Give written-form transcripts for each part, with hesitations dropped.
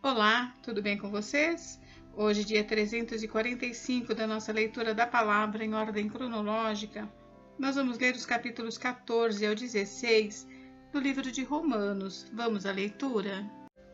Olá, tudo bem com vocês? Hoje, dia 345 da nossa leitura da palavra em ordem cronológica, nós vamos ler os capítulos 14 ao 16 do livro de Romanos. Vamos à leitura?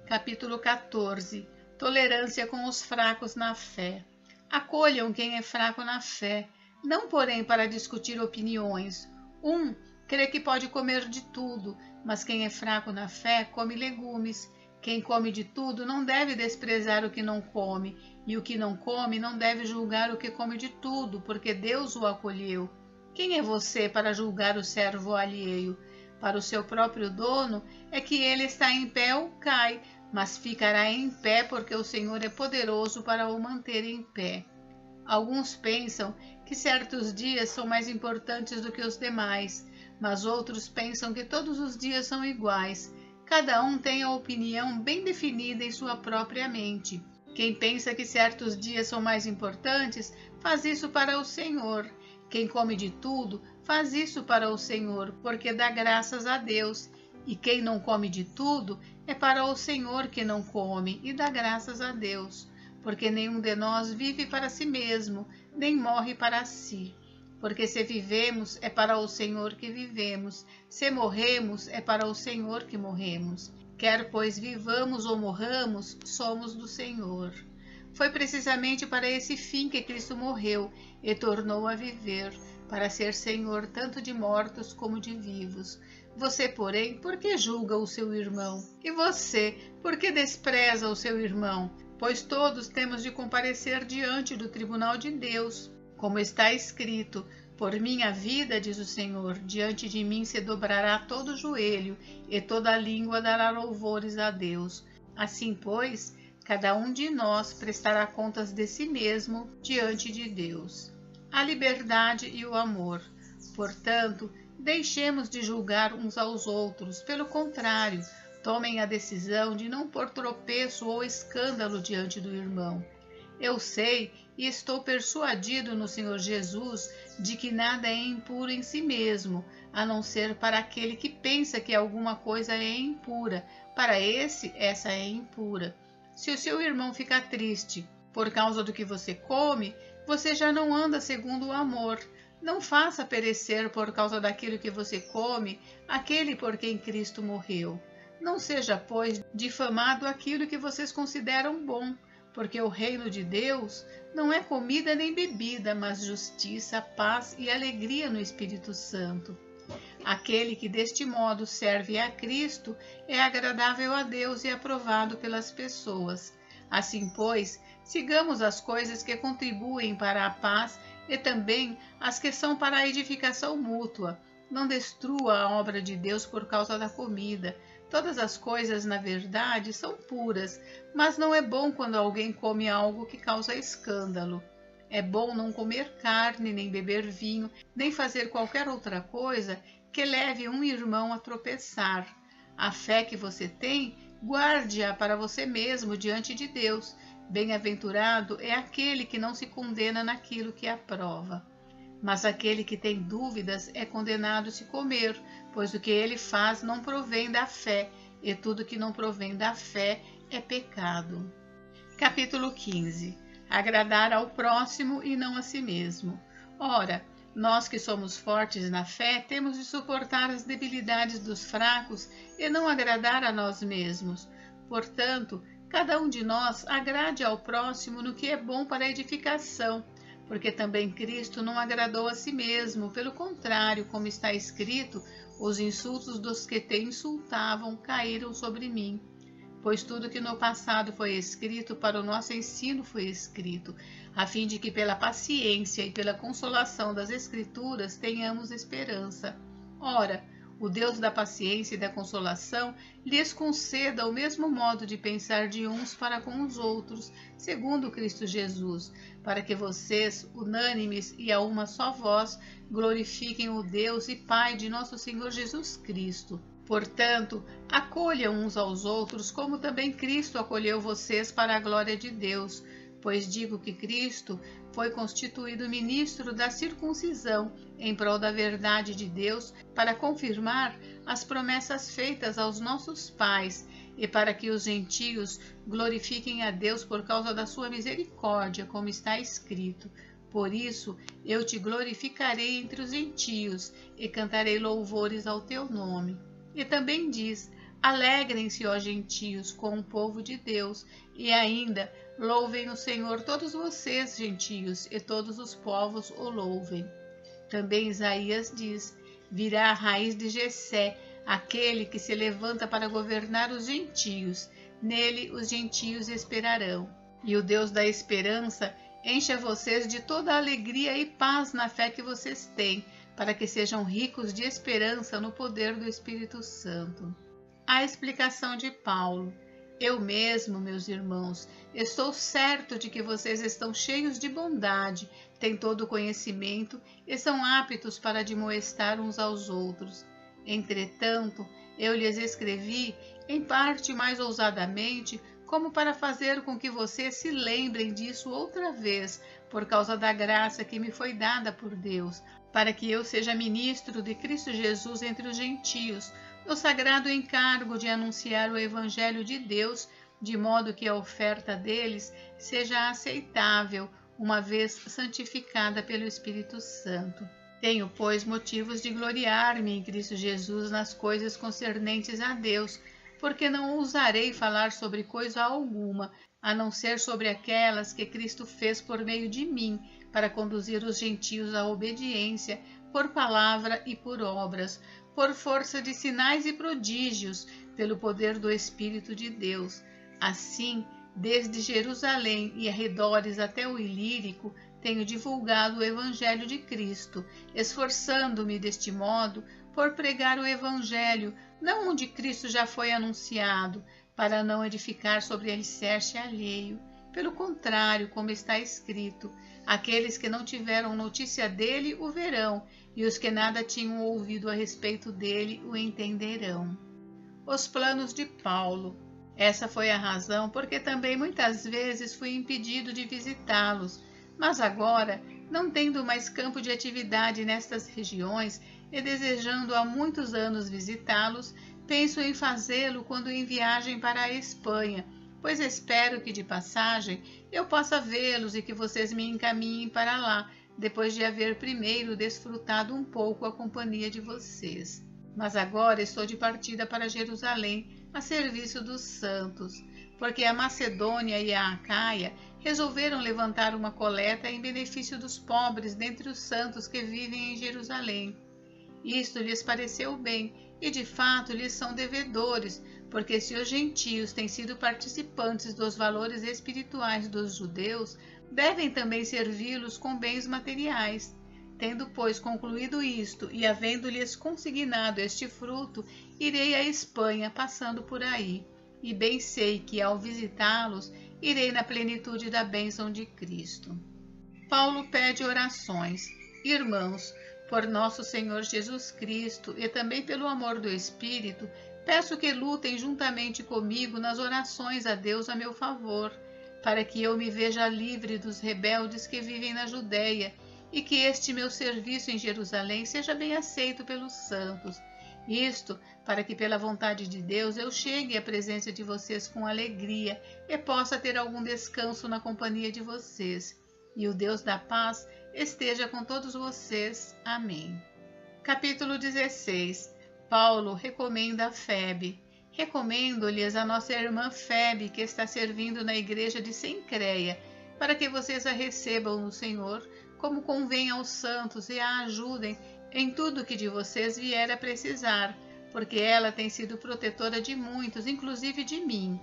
Capítulo 14. Tolerância com os fracos na fé. Acolham quem é fraco na fé, não porém para discutir opiniões. Um crê que pode comer de tudo, mas quem é fraco na fé come legumes. Quem come de tudo não deve desprezar o que não come, e o que não come não deve julgar o que come de tudo, porque Deus o acolheu. Quem é você para julgar o servo alheio? Para o seu próprio dono é que ele está em pé ou cai, mas ficará em pé porque o Senhor é poderoso para o manter em pé. Alguns pensam que certos dias são mais importantes do que os demais, mas outros pensam que todos os dias são iguais. Cada um tem a opinião bem definida em sua própria mente. Quem pensa que certos dias são mais importantes, faz isso para o Senhor. Quem come de tudo, faz isso para o Senhor, porque dá graças a Deus. E quem não come de tudo, é para o Senhor que não come, e dá graças a Deus. Porque nenhum de nós vive para si mesmo, nem morre para si. Porque se vivemos, é para o Senhor que vivemos. Se morremos, é para o Senhor que morremos. Quer, pois, vivamos ou morramos, somos do Senhor. Foi precisamente para esse fim que Cristo morreu e tornou a viver, para ser Senhor tanto de mortos como de vivos. Você, porém, por que julga o seu irmão? E você, por que despreza o seu irmão? Pois todos temos de comparecer diante do tribunal de Deus. Como está escrito, por minha vida, diz o Senhor, diante de mim se dobrará todo o joelho, e toda língua dará louvores a Deus. Assim, pois, cada um de nós prestará contas de si mesmo diante de Deus. A liberdade e o amor. Portanto, deixemos de julgar uns aos outros. Pelo contrário, tomem a decisão de não pôr tropeço ou escândalo diante do irmão. Eu sei e estou persuadido no Senhor Jesus de que nada é impuro em si mesmo, a não ser para aquele que pensa que alguma coisa é impura. Para esse, essa é impura. Se o seu irmão ficar triste por causa do que você come, você já não anda segundo o amor. Não faça perecer por causa daquilo que você come aquele por quem Cristo morreu. Não seja, pois, difamado aquilo que vocês consideram bom, porque o reino de Deus não é comida nem bebida, mas justiça, paz e alegria no Espírito Santo. Aquele que deste modo serve a Cristo é agradável a Deus e aprovado pelas pessoas. Assim, pois, sigamos as coisas que contribuem para a paz e também as que são para a edificação mútua. Não destrua a obra de Deus por causa da comida. Todas as coisas, na verdade, são puras, mas não é bom quando alguém come algo que causa escândalo. É bom não comer carne, nem beber vinho, nem fazer qualquer outra coisa que leve um irmão a tropeçar. A fé que você tem, guarde-a para você mesmo diante de Deus. Bem-aventurado é aquele que não se condena naquilo que aprova. Mas aquele que tem dúvidas é condenado se comer, pois o que ele faz não provém da fé, e tudo que não provém da fé é pecado. Capítulo 15. Agradar ao próximo e não a si mesmo. Ora, nós que somos fortes na fé, temos de suportar as debilidades dos fracos e não agradar a nós mesmos. Portanto, cada um de nós agrade ao próximo no que é bom para a edificação, porque também Cristo não agradou a si mesmo. Pelo contrário, como está escrito, os insultos dos que te insultavam caíram sobre mim. Pois tudo que no passado foi escrito para o nosso ensino foi escrito, a fim de que pela paciência e pela consolação das Escrituras tenhamos esperança. Ora, o Deus da paciência e da consolação lhes conceda o mesmo modo de pensar de uns para com os outros, segundo Cristo Jesus, para que vocês, unânimes e a uma só voz, glorifiquem o Deus e Pai de nosso Senhor Jesus Cristo. Portanto, acolham uns aos outros, como também Cristo acolheu vocês para a glória de Deus. Pois digo que Cristo foi constituído ministro da circuncisão em prol da verdade de Deus, para confirmar as promessas feitas aos nossos pais, e para que os gentios glorifiquem a Deus por causa da sua misericórdia, como está escrito. Por isso eu te glorificarei entre os gentios e cantarei louvores ao teu nome. E também diz: alegrem-se, ó gentios, com o povo de Deus, e ainda louvem o Senhor todos vocês, gentios, e todos os povos o louvem. Também Isaías diz: virá a raiz de Jessé, aquele que se levanta para governar os gentios. Nele os gentios esperarão. E o Deus da esperança encha vocês de toda a alegria e paz na fé que vocês têm, para que sejam ricos de esperança no poder do Espírito Santo. A explicação de Paulo: eu mesmo, meus irmãos, estou certo de que vocês estão cheios de bondade, têm todo o conhecimento e são aptos para admoestar uns aos outros. Entretanto, eu lhes escrevi, em parte mais ousadamente, como para fazer com que vocês se lembrem disso outra vez, por causa da graça que me foi dada por Deus, para que eu seja ministro de Cristo Jesus entre os gentios, no sagrado encargo de anunciar o Evangelho de Deus, de modo que a oferta deles seja aceitável, uma vez santificada pelo Espírito Santo. Tenho, pois, motivos de gloriar-me em Cristo Jesus nas coisas concernentes a Deus, porque não ousarei falar sobre coisa alguma, a não ser sobre aquelas que Cristo fez por meio de mim, para conduzir os gentios à obediência, por palavra e por obras, por força de sinais e prodígios, pelo poder do Espírito de Deus. Assim, desde Jerusalém e arredores até o Ilírico, tenho divulgado o Evangelho de Cristo, esforçando-me deste modo por pregar o Evangelho, não onde Cristo já foi anunciado, para não edificar sobre alicerce alheio. Pelo contrário, como está escrito, aqueles que não tiveram notícia dele o verão, e os que nada tinham ouvido a respeito dele o entenderão. Os planos de Paulo. Essa foi a razão porque também muitas vezes fui impedido de visitá-los, mas agora, não tendo mais campo de atividade nestas regiões e desejando há muitos anos visitá-los, penso em fazê-lo quando em viagem para a Espanha, pois espero que de passagem eu possa vê-los e que vocês me encaminhem para lá, depois de haver primeiro desfrutado um pouco a companhia de vocês. Mas agora estou de partida para Jerusalém, a serviço dos santos, porque a Macedônia e a Acaia resolveram levantar uma coleta em benefício dos pobres dentre os santos que vivem em Jerusalém. Isto lhes pareceu bem, e de fato lhes são devedores, porque se os gentios têm sido participantes dos valores espirituais dos judeus, devem também servi-los com bens materiais. Tendo, pois, concluído isto e havendo-lhes consignado este fruto, irei à Espanha, passando por aí, e bem sei que, ao visitá-los, irei na plenitude da bênção de Cristo. Paulo pede orações. Irmãos, por nosso Senhor Jesus Cristo e também pelo amor do Espírito, peço que lutem juntamente comigo nas orações a Deus a meu favor, para que eu me veja livre dos rebeldes que vivem na Judéia e que este meu serviço em Jerusalém seja bem aceito pelos santos. Isto para que, pela vontade de Deus, eu chegue à presença de vocês com alegria e possa ter algum descanso na companhia de vocês. E o Deus da paz esteja com todos vocês. Amém. Capítulo 16. Paulo recomenda a Febe. Recomendo-lhes a nossa irmã Febe, que está servindo na igreja de Cencreia, para que vocês a recebam no Senhor, como convém aos santos, e a ajudem em tudo que de vocês vier a precisar, porque ela tem sido protetora de muitos, inclusive de mim.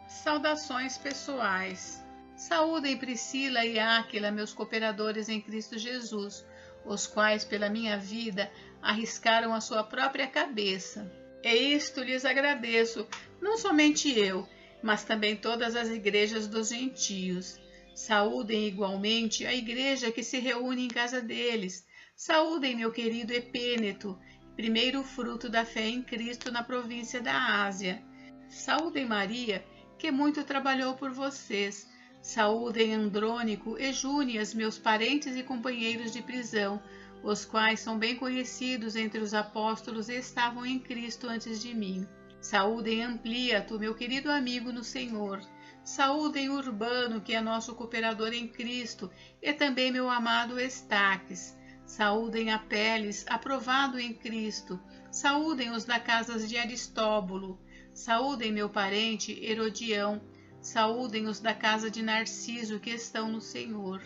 Saudações pessoais. Saúdem Priscila e Áquila, meus cooperadores em Cristo Jesus, os quais, pela minha vida, arriscaram a sua própria cabeça. E isto lhes agradeço, não somente eu, mas também todas as igrejas dos gentios. Saúdem igualmente a igreja que se reúne em casa deles. Saúdem meu querido Epêneto, primeiro fruto da fé em Cristo na província da Ásia. Saúdem Maria, que muito trabalhou por vocês. Saúdem Andrônico e Júnias, meus parentes e companheiros de prisão, os quais são bem conhecidos entre os apóstolos e estavam em Cristo antes de mim. Saúdem Ampliato, meu querido amigo no Senhor. Saúdem Urbano, que é nosso cooperador em Cristo, e também meu amado Estaques. Saúdem Apeles, aprovado em Cristo. Saúdem os da casa de Aristóbulo. Saúdem meu parente Herodião. Saúdem os da casa de Narciso, que estão no Senhor.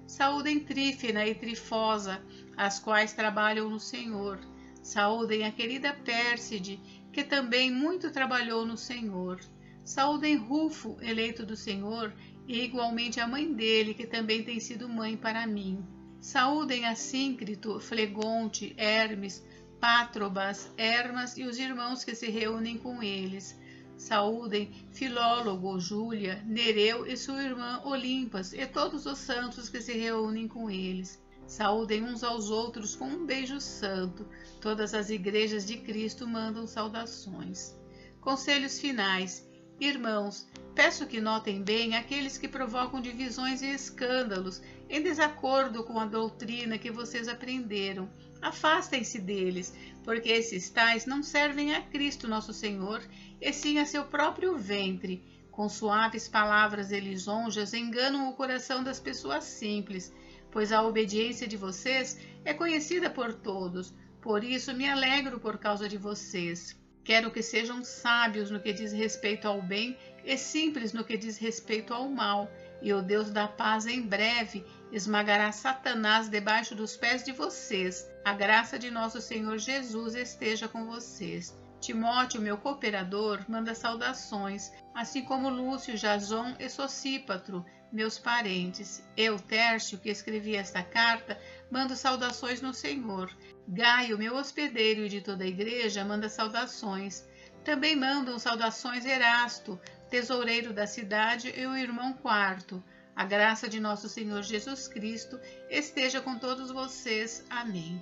Saúdem Trífena e Trifosa, as quais trabalham no Senhor. Saúdem a querida Pérside, que também muito trabalhou no Senhor. Saúdem Rufo, eleito do Senhor, e igualmente a mãe dele, que também tem sido mãe para mim. Saúdem Assíncrito, Flegonte, Hermes, Pátrobas, Hermas e os irmãos que se reúnem com eles. Saúdem Filólogo, Júlia, Nereu e sua irmã Olimpas e todos os santos que se reúnem com eles. Saúdem uns aos outros com um beijo santo. Todas as igrejas de Cristo mandam saudações. Conselhos finais. Irmãos, peço que notem bem aqueles que provocam divisões e escândalos em desacordo com a doutrina que vocês aprenderam. Afastem-se deles, porque esses tais não servem a Cristo nosso Senhor, e sim a seu próprio ventre. Com suaves palavras e lisonjas enganam o coração das pessoas simples, pois a obediência de vocês é conhecida por todos. Por isso me alegro por causa de vocês. Quero que sejam sábios no que diz respeito ao bem e simples no que diz respeito ao mal, e o Deus da paz em breve esmagará Satanás debaixo dos pés de vocês. A graça de nosso Senhor Jesus esteja com vocês. Timóteo, meu cooperador, manda saudações, assim como Lúcio, Jason e Sosípatro, meus parentes. Eu, Tércio, que escrevi esta carta, mando saudações no Senhor. Gaio, meu hospedeiro e de toda a igreja, manda saudações. Também mandam saudações Erasto, tesoureiro da cidade, e o irmão Quarto. A graça de nosso Senhor Jesus Cristo esteja com todos vocês. Amém.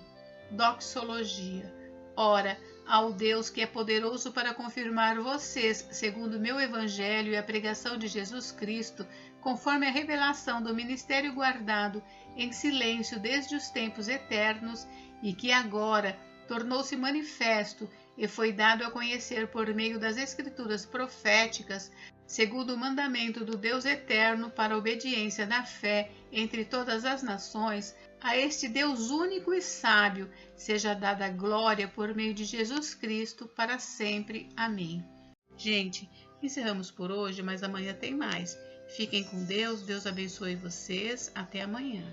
Doxologia. Ora, ao Deus que é poderoso para confirmar vocês, segundo o meu evangelho e a pregação de Jesus Cristo, conforme a revelação do ministério guardado em silêncio desde os tempos eternos, e que agora tornou-se manifesto e foi dado a conhecer por meio das Escrituras proféticas, segundo o mandamento do Deus eterno para a obediência da fé entre todas as nações, a este Deus único e sábio seja dada glória por meio de Jesus Cristo para sempre. Amém. Gente, encerramos por hoje, mas amanhã tem mais. Fiquem com Deus, Deus abençoe vocês. Até amanhã.